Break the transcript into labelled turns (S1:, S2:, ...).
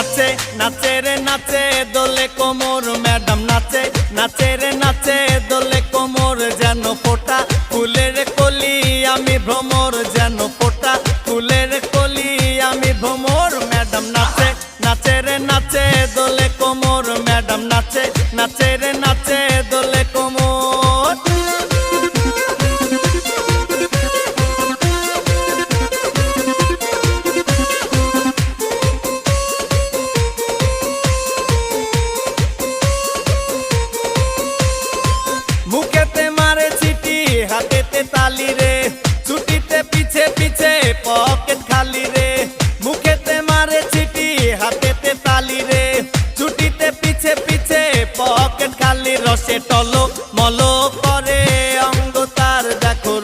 S1: নাচে নাচে রে নাচে দোলে কোমর ম্যাডাম নাচে নাচে রে নাচে দোলে কোমর যেন ফোটা ফুলের কলি আমি ভ্রমর যেন ফোটা ফুলের কলি আমি ভ্রমর ম্যাডাম নাচে নাচে রে নাচে দোলে কোমর ম্যাডাম নাচে নাচে রে নাচে দোলে কোমর। মুখেতে মারে চিঠি হাতেতে তালি রে